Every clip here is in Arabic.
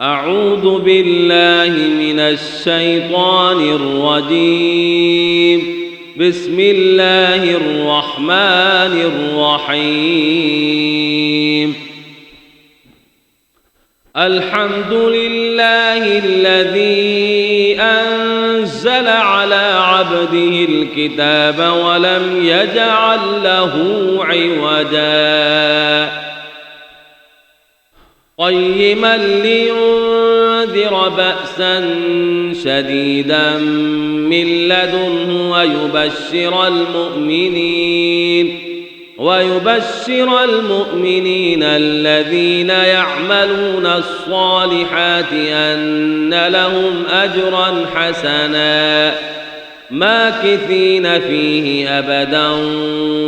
أعوذ بالله من الشيطان الرجيم. بسم الله الرحمن الرحيم. الحمد لله الذي أنزل على عبده الكتاب ولم يجعل له عوجا قيما لينذر بأسا شديدا من لدنه ويبشر المؤمنين الذين يعملون الصالحات أن لهم أجرا حسنا ماكثين فيه أبدا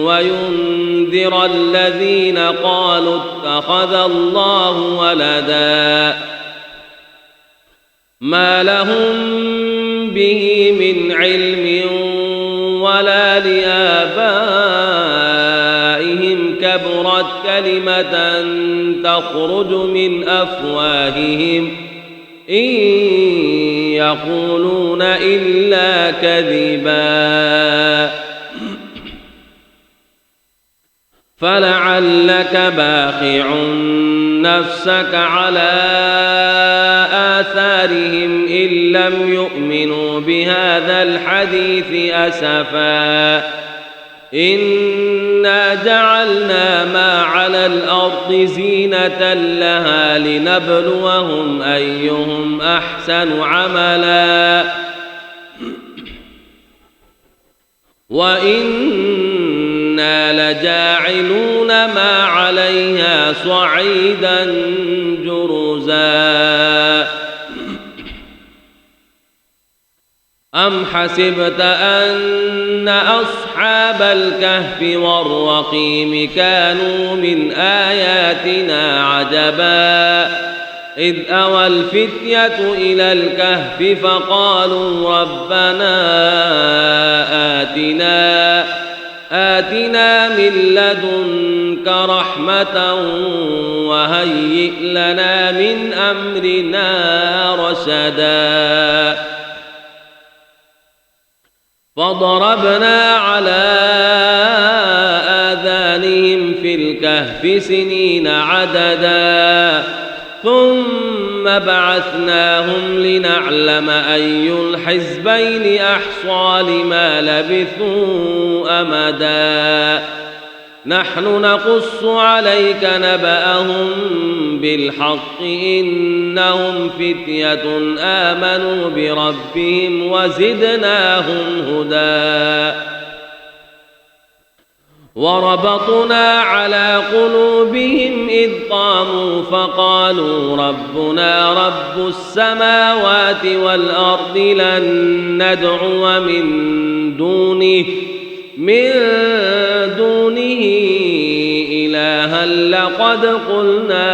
وينذر الذين قالوا اتخذ الله ولدا ما لهم به من علم ولا لآبائهم كبرت كلمة تخرج من أفواههم إن يقولون إلا كذبا فلعلك باخع نفسك على آثارهم إن لم يؤمنوا بهذا الحديث أسفا إنا جعلنا ما على الأرض زينة لها لنبلوهم أيهم أحسن عملا وإنا لجاعلون ما عليها صعيدا جرزا أم حسبت أن أصحاب الكهف والرقيم كانوا من آياتنا عجبا إذ أوى الفتية إلى الكهف فقالوا ربنا آتنا من لدنك رحمة وهيئ لنا من أمرنا رشدا فضربنا على آذانهم في الكهف سنين عددا ثم بعثناهم لنعلم أي الحزبين أحصى لما لبثوا أمدا نحن نقص عليك نبأهم بالحق إنهم فتية آمنوا بربهم وزدناهم هدى وربطنا على قلوبهم إذ قاموا فقالوا ربنا رب السماوات والأرض لن ندعو من دونه إلها لقد قلنا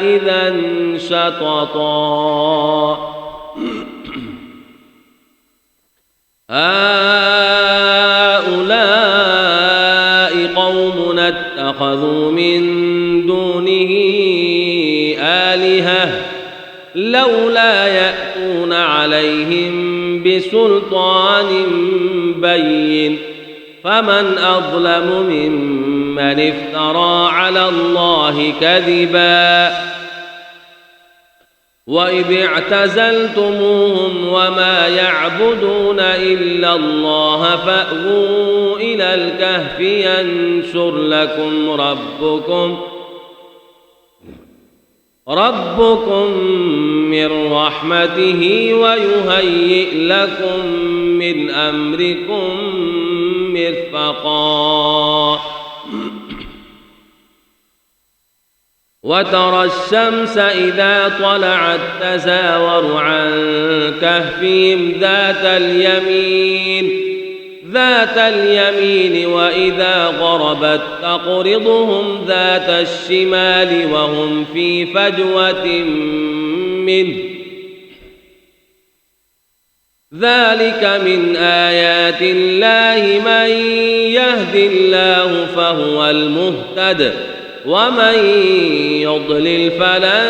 إذا شططا هؤلاء قوم اتخذوا من دونه آلهة لولا يأتون عليهم بسلطان بين فمن أظلم ممن افترى على الله كذبا وإذ اعتزلتموهم وما يعبدون إلا الله فأووا إلى الكهف ينشر لكم ربكم من رحمته ويهيئ لكم من أمركم مرفقا وترى الشمس إذا طلعت تزاور عن كهفهم ذات اليمين وإذا غربت تقرضهم ذات الشمال وهم في فجوة منه ذلك من آيات الله من يهد الله فهو المهتد ومن يضلل فلن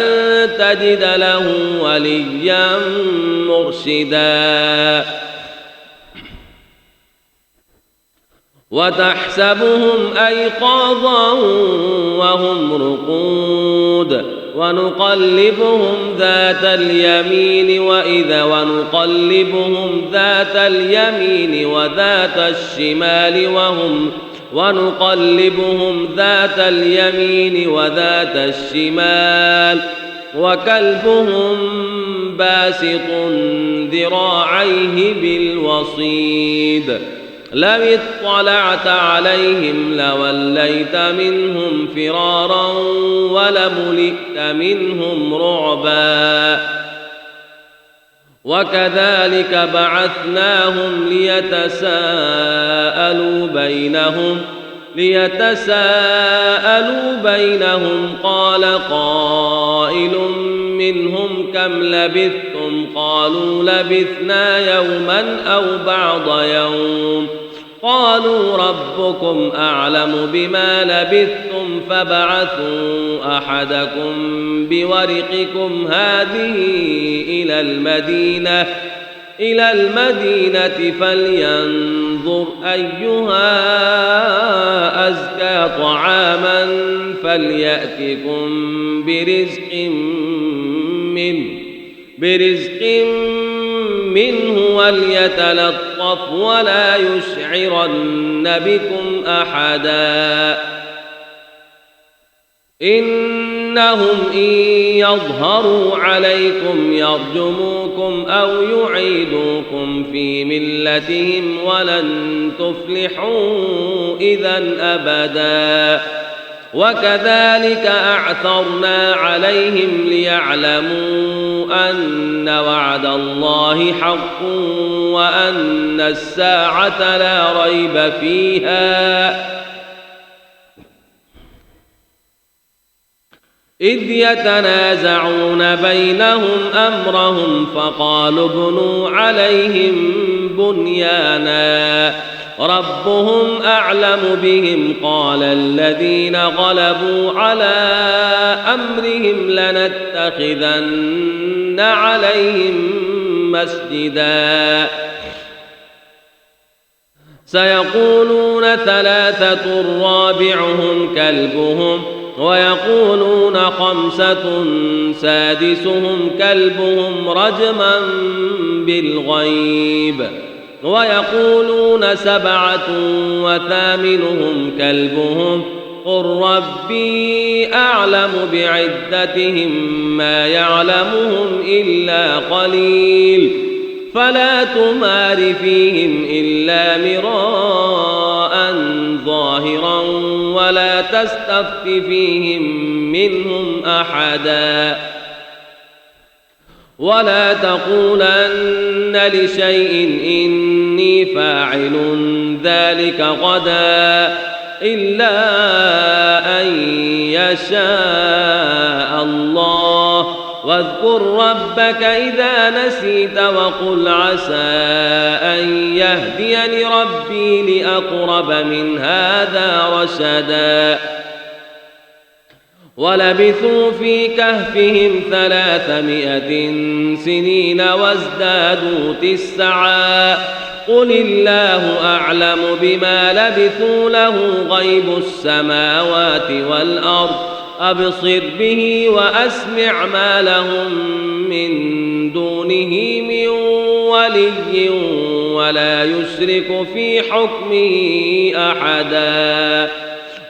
تجد له وليا مرشدا وتحسبهم أيقاظا وهم رقود ونقلبهم ذات اليمين وذات الشمال وكلبهم باسط ذراعيه بالوصيد لو اطلعت عليهم لوليت منهم فرارا ولملئت منهم رعبا وكذلك بعثناهم ليتساءلوا بينهم قال قائل منهم كم لبثتم قالوا لبثنا يوما أو بعض يوم قالوا ربكم أعلم بما لبثتم فابعثوا أحدكم بورقكم هذه إلى المدينة فلينظر أيها أزكى طعاما فليأتكم برزق منه وليتلطف ولا يشعرن بكم أحدا إنهم إن يظهروا عليكم يرجموكم أو يعيدوكم في ملتهم ولن تفلحوا إذا أبدا وكذلك أعثرنا عليهم ليعلموا أن وعد الله حق وأن الساعة لا ريب فيها إذ يتنازعون بينهم أمرهم فقالوا ابنوا عليهم بنيانا ربهم أعلم بهم قال الذين غلبوا على أمرهم لنتخذن عليهم مسجدا سيقولون ثلاثة رابعهم كلبهم ويقولون خمسة سادسهم كلبهم رجما بالغيب ويقولون سبعة وثامنهم كلبهم قل ربي أعلم بعدتهم ما يعلمهم إلا قليل فلا تمار فيهم إلا مراء ظاهرا ولا تستفت فيهم منهم أحدا ولا تقولن لشيء إني فاعل ذلك غدا إلا أن يشاء الله واذكر ربك إذا نسيت وقل عسى أن يهديني ربي لأقرب من هذا رشدا ولبثوا في كهفهم 300 سنين وازدادوا 9 قل الله أعلم بما لبثوا له غيب السماوات والأرض أبصر به وأسمع ما لهم من دونه من ولي ولا يشرك في حكمه أحدا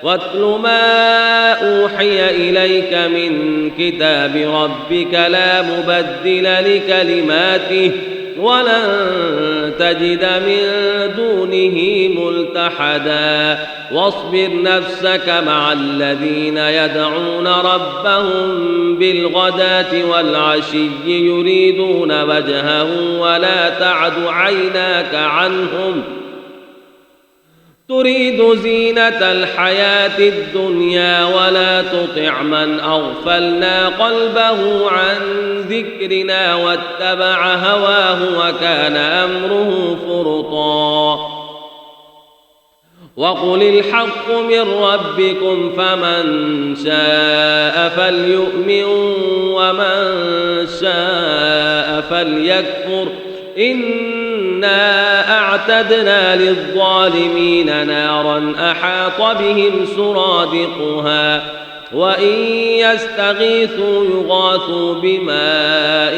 واتل ما أوحي إليك من كتاب ربك لا مبدل لكلماته ولن تجد من دونه ملتحدا واصبر نفسك مع الذين يدعون ربهم بالغداة والعشي يريدون وجهه ولا تعد عيناك عنهم تريد زينة الحياة الدنيا ولا تطع من أغفلنا قلبه عن ذكرنا واتبع هواه وكان أمره فرطا وقل الحق من ربكم فمن شاء فليؤمن ومن شاء فليكفر إنا أعتدنا للظالمين نارا أحاط بهم سرادقها وإن يستغيثوا يغاثوا بماء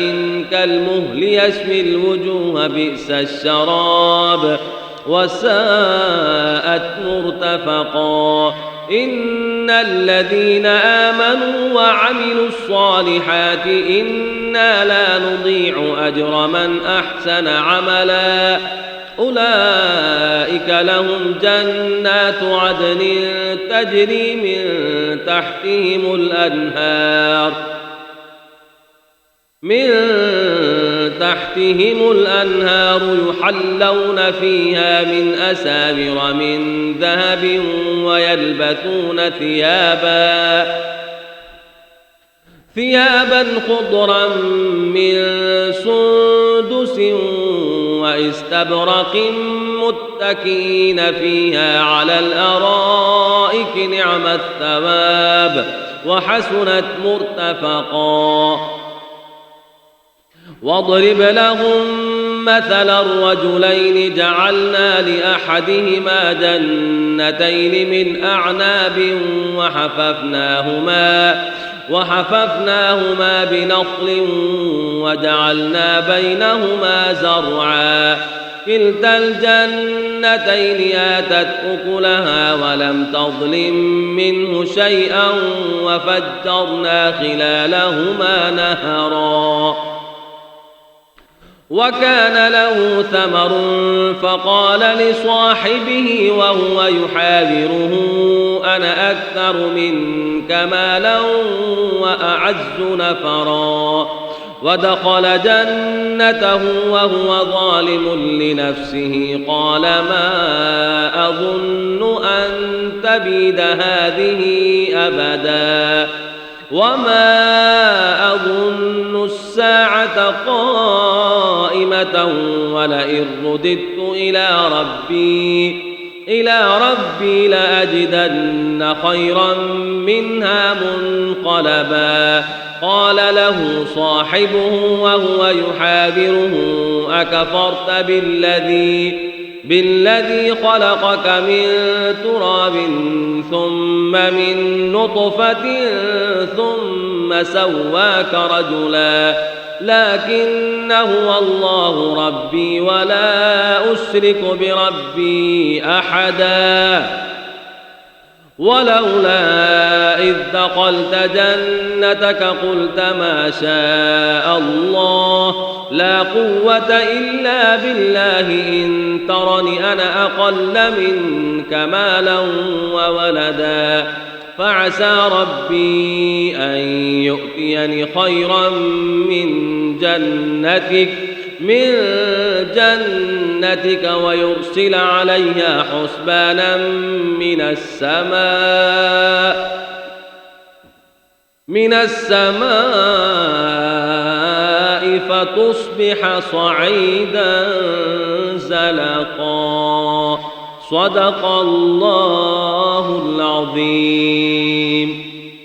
كالمهل يشوي الوجوه بئس الشراب وساءت مرتفقا إن الذين آمنوا وعملوا الصالحات إنا لا نضيع أجر من أحسن عملا أولئك لهم جنات عدن تجري من تحتهم الأنهار يحلون فيها من أساور من ذهب ويلبسون ثيابا خضرا من سندس واستبرق متكئين فيها على الأرائك نعم الثواب وحسنت مرتفقا واضرب لهم مثلا الرجلين جعلنا لأحدهما جنتين من أعناب وحففناهما بنخل وجعلنا بينهما زرعا كلتا الجنتين آتت أكلها ولم تظلم منه شيئا وفجرنا خلالهما نهرا وكان له ثمر فقال لصاحبه وهو يحاوره أنا أكثر منك مالا وأعز نفرا ودخل جنته وهو ظالم لنفسه قال ما أظن أن تبيد هذه أبدا وما أظن الساعة قائمة ولئن رددت إلى ربي لأجدن خيرا منها منقلبا قال له صاحبه وهو يحاوره أكفرت بالذي خلقك من تراب ثم من نطفة ثم سواك رجلا لكن هو الله ربي ولا أشرك بربي أحدا ولولا إذ دخلت جنتك قلت ما شاء الله لا قوة إلا بالله إن ترني أنا أقل منك مالا وولدا فعسى ربي أن يؤتيني خيرا من جنتك ويرسل عليها حسبانا من السماء فتصبح صعيدا زلقا صدق الله العظيم.